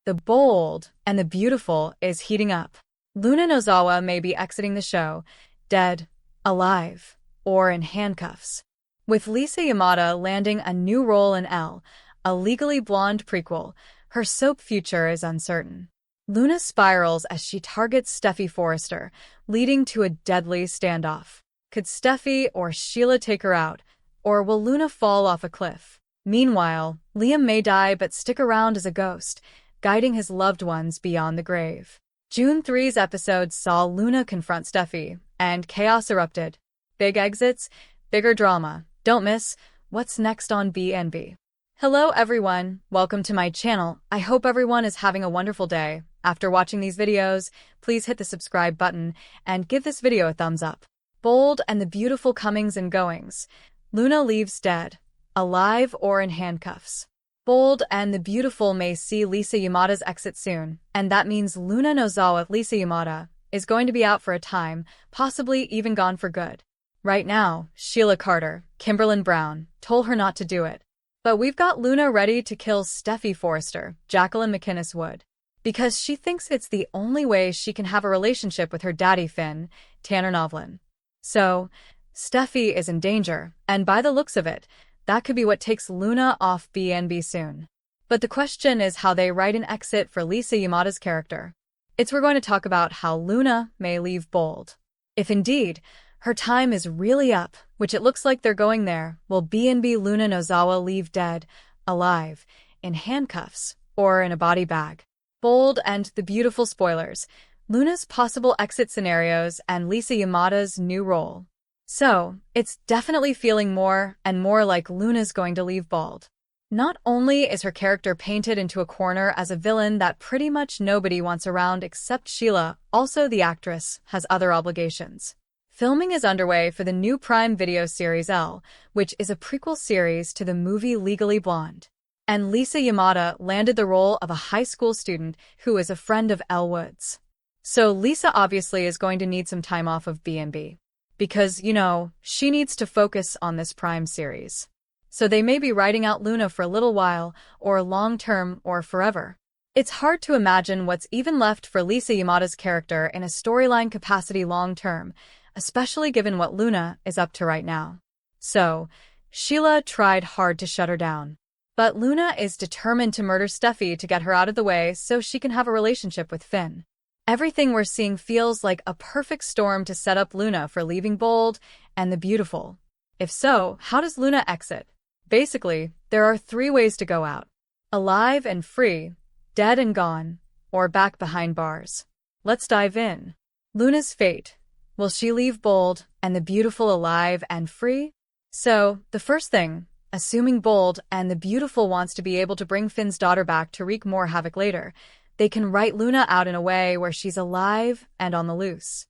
The bold and the beautiful is heating up. Luna Nozawa may be exiting the show, dead, alive, or in handcuffs. With Lisa Yamada landing a new role in Elle, a Legally Blonde prequel, her soap future is uncertain. Luna spirals as she targets Steffi Forrester, leading to a deadly standoff. Could Steffi or Sheila take her out, or will Luna fall off a cliff? Meanwhile, Liam may die but stick around as a ghost, guiding his loved ones beyond the grave. June 3's episode saw Luna confront Steffi, and chaos erupted. Big exits, bigger drama. Don't miss what's next on BNB. Hello everyone, welcome to my channel. I hope everyone is having a wonderful day. After watching these videos, please hit the subscribe button and give this video a thumbs up. Bold and the beautiful comings and goings. Luna leaves dead, alive or in handcuffs. Bold and the beautiful may see Lisa Yamada's exit soon, and that means Luna Nozawa Lisa Yamada is going to be out for a time, possibly even gone for good. Right now, Sheila Carter, Kimberlyn Brown, told her not to do it. But we've got Luna ready to kill Steffi Forrester, Jacqueline McInnes Wood, because she thinks it's the only way she can have a relationship with her daddy Finn, Tanner Novlin. So, Steffi is in danger, and by the looks of it, that could be what takes Luna off BNB soon. But the question is how they write an exit for Lisa Yamada's character. We're going to talk about how Luna may leave Bold. If indeed, her time is really up, which it looks like they're going there, will BNB Luna Nozawa leave dead, alive, in handcuffs, or in a body bag? Bold and the beautiful spoilers, Luna's possible exit scenarios and Lisa Yamada's new role. So, it's definitely feeling more and more like Luna's going to leave Bold. Not only is her character painted into a corner as a villain that pretty much nobody wants around except Sheila, also the actress has other obligations. Filming is underway for the new Prime Video series Elle, which is a prequel series to the movie Legally Blonde. And Lisa Yamada landed the role of a high school student who is a friend of Elle Woods. So Lisa obviously is going to need some time off of BNB. Because, she needs to focus on this Prime series. So they may be writing out Luna for a little while, or long-term, or forever. It's hard to imagine what's even left for Lisa Yamada's character in a storyline capacity long-term, especially given what Luna is up to right now. So, Sheila tried hard to shut her down. But Luna is determined to murder Steffi to get her out of the way so she can have a relationship with Finn. Everything we're seeing feels like a perfect storm to set up Luna for leaving Bold and the beautiful. If so, how does Luna exit? Basically, there are 3 ways to go out. Alive and free, dead and gone, or back behind bars. Let's dive in. Luna's fate. Will she leave Bold and the beautiful alive and free? So, the first thing, assuming Bold and the beautiful wants to be able to bring Finn's daughter back to wreak more havoc later, they can write Luna out in a way where she's alive and on the loose.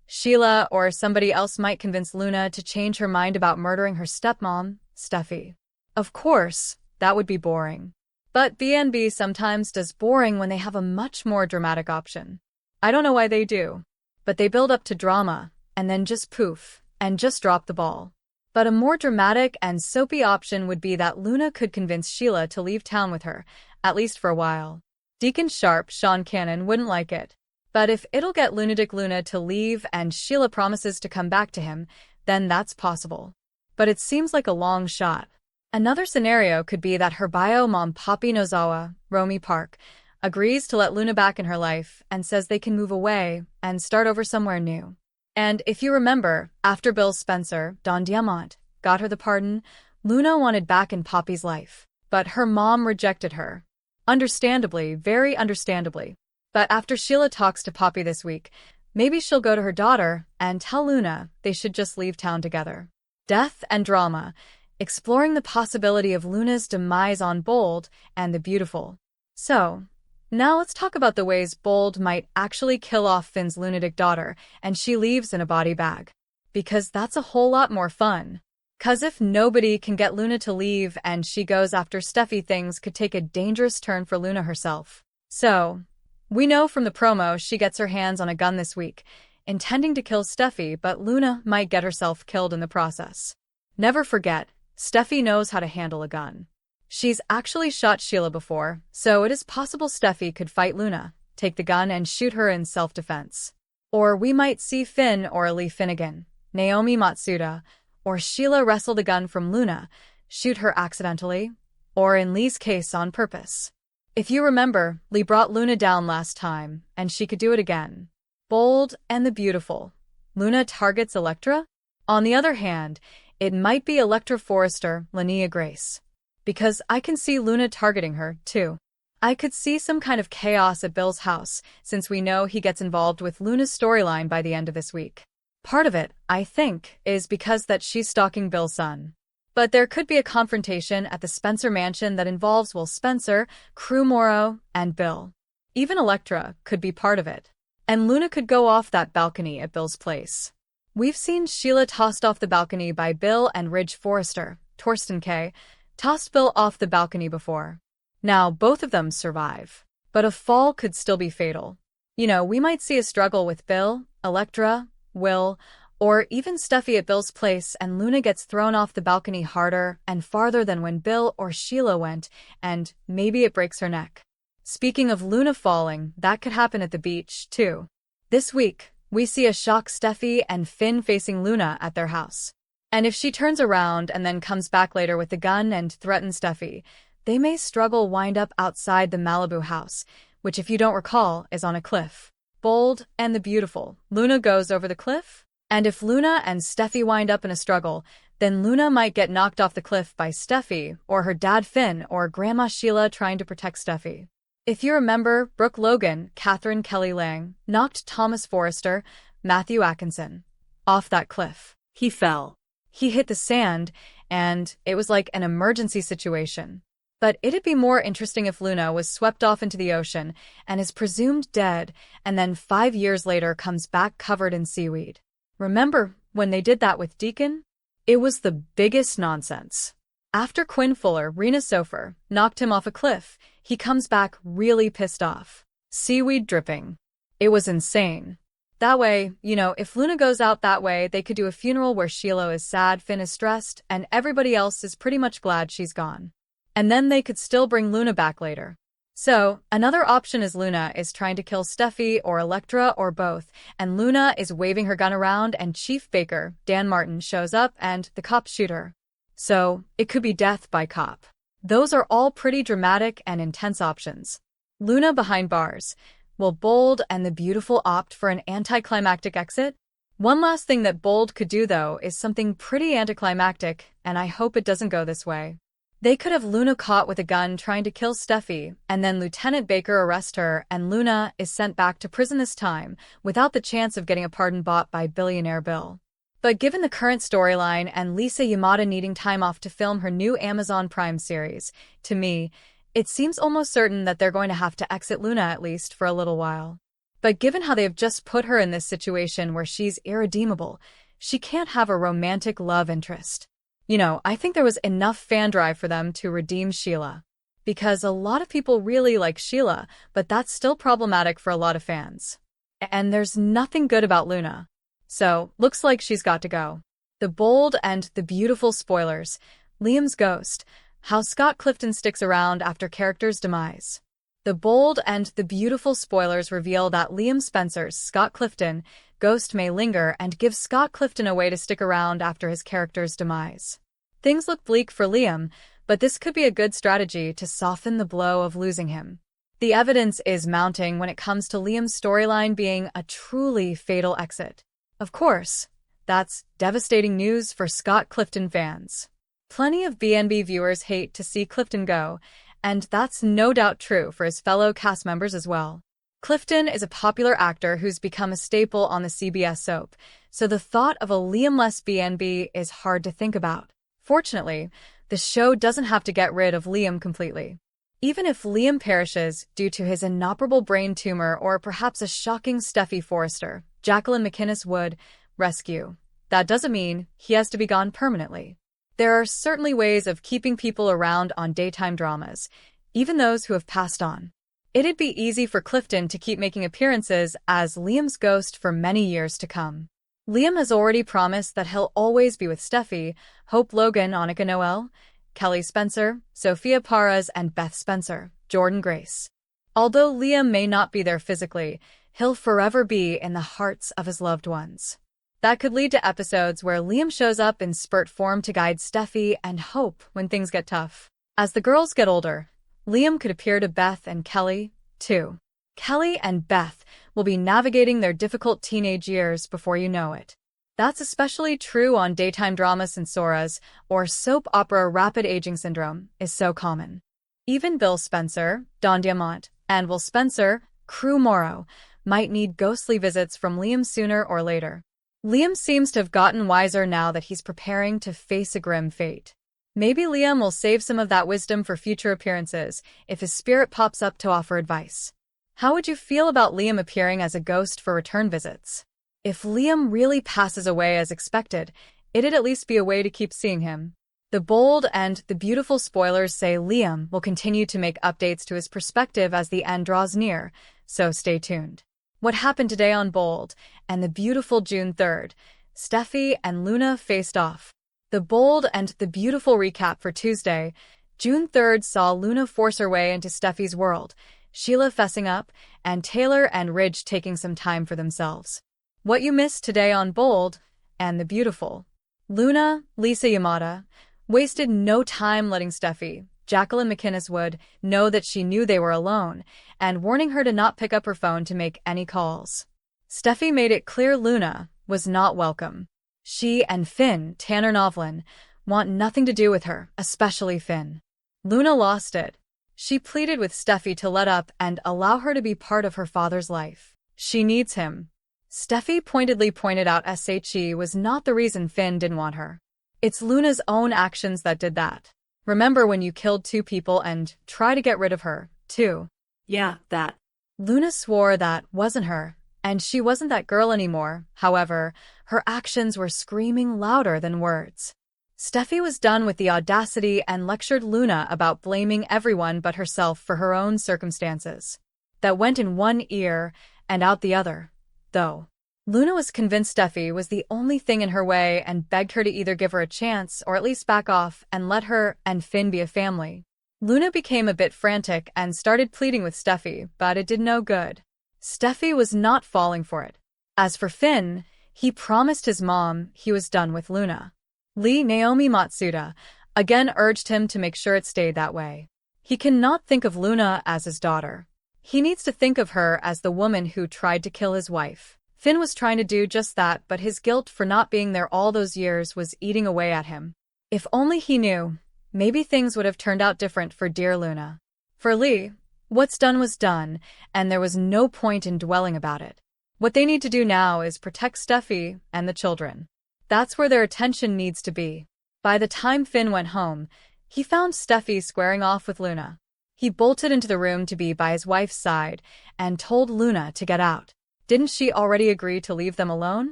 Sheila or somebody else might convince Luna to change her mind about murdering her stepmom, Steffi. Of course, that would be boring. But BNB sometimes does boring when they have a much more dramatic option. I don't know why they do, but they build up to drama, and then just poof, and just drop the ball. But a more dramatic and soapy option would be that Luna could convince Sheila to leave town with her, at least for a while. Deacon Sharp, Sean Cannon, wouldn't like it. But if it'll get Lunatic Luna to leave and Sheila promises to come back to him, then that's possible. But it seems like a long shot. Another scenario could be that her bio mom Poppy Nozawa, Romy Park, agrees to let Luna back in her life and says they can move away and start over somewhere new. And if you remember, after Bill Spencer, Don Diamont, got her the pardon, Luna wanted back in Poppy's life. But her mom rejected her. Understandably, very understandably. But after Sheila talks to Poppy this week, maybe she'll go to her daughter and tell Luna they should just leave town together. Death and drama, exploring the possibility of Luna's demise on Bold and the beautiful. So, now let's talk about the ways Bold might actually kill off Finn's lunatic daughter and she leaves in a body bag. Because that's a whole lot more fun. 'Cause if nobody can get Luna to leave and she goes after Steffi, things could take a dangerous turn for Luna herself. So, we know from the promo she gets her hands on a gun this week, intending to kill Steffi, but Luna might get herself killed in the process. Never forget, Steffi knows how to handle a gun. She's actually shot Sheila before, so it is possible Steffi could fight Luna, take the gun and shoot her in self-defense. Or we might see Finn or Lee Finnegan, Naomi Matsuda, or Sheila wrestle the gun from Luna, shoot her accidentally, or in Lee's case on purpose. If you remember, Lee brought Luna down last time, and she could do it again. Bold and the beautiful. Luna targets Elektra? On the other hand, it might be Elektra Forrester, Linnea Grace. Because I can see Luna targeting her, too. I could see some kind of chaos at Bill's house, since we know he gets involved with Luna's storyline by the end of this week. Part of it, I think, is because that she's stalking Bill's son. But there could be a confrontation at the Spencer mansion that involves Will Spencer, Crew Morrow, and Bill. Even Elektra could be part of it. And Luna could go off that balcony at Bill's place. We've seen Sheila tossed off the balcony by Bill and Ridge Forrester, Torsten K., tossed Bill off the balcony before. Now, both of them survive. But a fall could still be fatal. We might see a struggle with Bill, Elektra, Will, or even Steffi at Bill's place, and Luna gets thrown off the balcony harder and farther than when Bill or Sheila went, and maybe it breaks her neck. Speaking of Luna falling, that could happen at the beach, too. This week, we see a shock Steffi and Finn facing Luna at their house. And if she turns around and then comes back later with the gun and threatens Steffi, they may struggle wind up outside the Malibu house, which if you don't recall, is on a cliff. Bold and the beautiful. Luna goes over the cliff? And if Luna and Steffi wind up in a struggle, then Luna might get knocked off the cliff by Steffi, or her dad Finn, or Grandma Sheila trying to protect Steffi. If you remember, Brooke Logan, Catherine Kelly Lang, knocked Thomas Forrester, Matthew Atkinson, off that cliff. He fell. He hit the sand, and it was like an emergency situation. But it'd be more interesting if Luna was swept off into the ocean and is presumed dead, and then 5 years later comes back covered in seaweed. Remember when they did that with Deacon? It was the biggest nonsense. After Quinn Fuller, Rena Sofer, knocked him off a cliff, he comes back really pissed off. Seaweed dripping. It was insane. That way, if Luna goes out that way, they could do a funeral where Sheila is sad, Finn is stressed, and everybody else is pretty much glad she's gone. And then they could still bring Luna back later. So, another option is Luna is trying to kill Steffi or Elektra or both, and Luna is waving her gun around and Chief Baker, Dan Martin, shows up and the cops shoot her. So, it could be death by cop. Those are all pretty dramatic and intense options. Luna behind bars. Will Bold and the Beautiful opt for an anticlimactic exit? One last thing that Bold could do, though, is something pretty anticlimactic, and I hope it doesn't go this way. They could have Luna caught with a gun trying to kill Steffi, and then Lieutenant Baker arrest her, and Luna is sent back to prison this time, without the chance of getting a pardon bought by billionaire Bill. But given the current storyline and Lisa Yamada needing time off to film her new Amazon Prime series, to me, it seems almost certain that they're going to have to exit Luna at least for a little while. But given how they've just put her in this situation where she's irredeemable, she can't have a romantic love interest. I think there was enough fan drive for them to redeem Sheila. Because a lot of people really like Sheila, but that's still problematic for a lot of fans. And there's nothing good about Luna. So, looks like she's got to go. The Bold and the Beautiful spoilers. Liam's ghost. How Scott Clifton sticks around after character's demise. The Bold and the Beautiful spoilers reveal that Liam Spencer's Scott Clifton ghost may linger and give Scott Clifton a way to stick around after his character's demise. Things look bleak for Liam, but this could be a good strategy to soften the blow of losing him. The evidence is mounting when it comes to Liam's storyline being a truly fatal exit. Of course, that's devastating news for Scott Clifton fans. Plenty of BNB viewers hate to see Clifton go, and that's no doubt true for his fellow cast members as well. Clifton is a popular actor who's become a staple on the CBS soap, so the thought of a Liam-less BNB is hard to think about. Fortunately, the show doesn't have to get rid of Liam completely. Even if Liam perishes due to his inoperable brain tumor or perhaps a shocking Steffi Forrester, Jacqueline McInnes would rescue, that doesn't mean he has to be gone permanently. There are certainly ways of keeping people around on daytime dramas, even those who have passed on. It'd be easy for Clifton to keep making appearances as Liam's ghost for many years to come. Liam has already promised that he'll always be with Steffi, Hope Logan, Annika Noel, Kelly Spencer, Sophia Parras, and Beth Spencer, Jordan Grace. Although Liam may not be there physically, he'll forever be in the hearts of his loved ones. That could lead to episodes where Liam shows up in spurt form to guide Steffi and Hope when things get tough. As the girls get older, Liam could appear to Beth and Kelly, too. Kelly and Beth will be navigating their difficult teenage years before you know it. That's especially true on daytime drama since Sora's, or soap opera rapid aging syndrome, is so common. Even Bill Spencer, Don Diamont, and Will Spencer, Crew Morrow, might need ghostly visits from Liam sooner or later. Liam seems to have gotten wiser now that he's preparing to face a grim fate. Maybe Liam will save some of that wisdom for future appearances if his spirit pops up to offer advice. How would you feel about Liam appearing as a ghost for return visits? If Liam really passes away as expected, it'd at least be a way to keep seeing him. The bold and the beautiful spoilers say Liam will continue to make updates to his perspective as the end draws near, so stay tuned. What happened today on Bold and the beautiful June 3rd? Steffi and Luna faced off. The bold and the beautiful recap for Tuesday, June 3rd saw Luna force her way into Steffi's world, Sheila fessing up, and Taylor and Ridge taking some time for themselves. What you missed today on Bold and the beautiful. Luna, Lisa Yamada, wasted no time letting Steffi, Jacqueline McInnes Wood, know that she knew they were alone, and warning her to not pick up her phone to make any calls. Steffi made it clear Luna was not welcome. She and Finn, Tanner Novlin, want nothing to do with her, especially Finn. Luna lost it. She pleaded with Steffi to let up and allow her to be part of her father's life. She needs him. Steffi pointedly pointed out SHE was not the reason Finn didn't want her. It's Luna's own actions that did that. Remember when you killed 2 people and try to get rid of her, too? Yeah, that. Luna swore that wasn't her, and she wasn't that girl anymore. However, her actions were screaming louder than words. Steffi was done with the audacity and lectured Luna about blaming everyone but herself for her own circumstances. That went in one ear and out the other, though. Luna was convinced Steffi was the only thing in her way and begged her to either give her a chance or at least back off and let her and Finn be a family. Luna became a bit frantic and started pleading with Steffi, but it did no good. Steffi was not falling for it. As for Finn, he promised his mom he was done with Luna. Naomi Matsuda again urged him to make sure it stayed that way. He cannot think of Luna as his daughter. He needs to think of her as the woman who tried to kill his wife. Finn was trying to do just that, but his guilt for not being there all those years was eating away at him. If only he knew, maybe things would have turned out different for dear Luna. For Lee, what's done was done, and there was no point in dwelling about it. What they need to do now is protect Steffi and the children. That's where their attention needs to be. By the time Finn went home, he found Steffi squaring off with Luna. He bolted into the room to be by his wife's side and told Luna to get out. Didn't she already agree to leave them alone?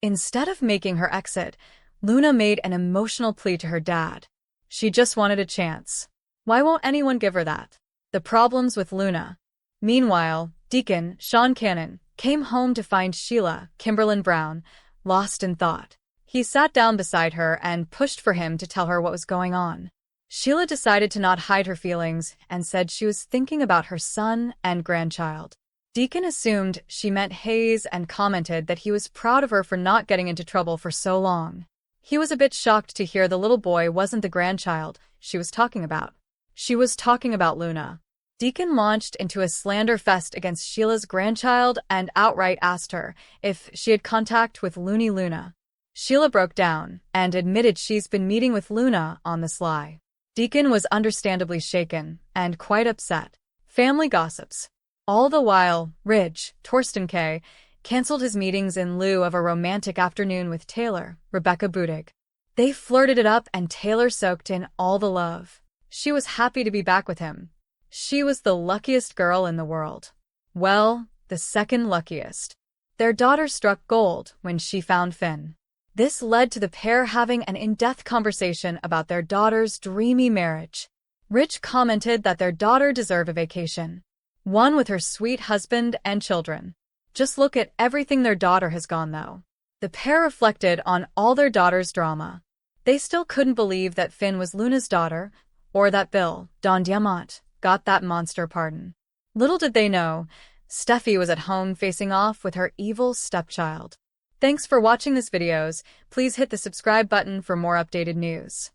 Instead of making her exit, Luna made an emotional plea to her dad. She just wanted a chance. Why won't anyone give her that? The problems with Luna. Meanwhile, Deacon, Sean Cannon, came home to find Sheila, Kimberlyn Brown, lost in thought. He sat down beside her and pushed for him to tell her what was going on. Sheila decided to not hide her feelings and said she was thinking about her son and grandchild. Deacon assumed she meant Hayes and commented that he was proud of her for not getting into trouble for so long. He was a bit shocked to hear the little boy wasn't the grandchild she was talking about. She was talking about Luna. Deacon launched into a slander fest against Sheila's grandchild and outright asked her if she had contact with Looney Luna. Sheila broke down and admitted she's been meeting with Luna on the sly. Deacon was understandably shaken and quite upset. Family gossips. All the while, Ridge, Torsten K., canceled his meetings in lieu of a romantic afternoon with Taylor, Rebecca Budig. They flirted it up and Taylor soaked in all the love. She was happy to be back with him. She was the luckiest girl in the world. Well, the second luckiest. Their daughter struck gold when she found Finn. This led to the pair having an in-depth conversation about their daughter's dreamy marriage. Rich commented that their daughter deserved a vacation. One with her sweet husband and children. Just look at everything their daughter has gone, though. The pair reflected on all their daughter's drama. They still couldn't believe that Finn was Luna's daughter, or that Bill, Don Diamant, got that monster pardon. Little did they know, Steffi was at home facing off with her evil stepchild. Thanks for watching this videos. Please hit the subscribe button for more updated news.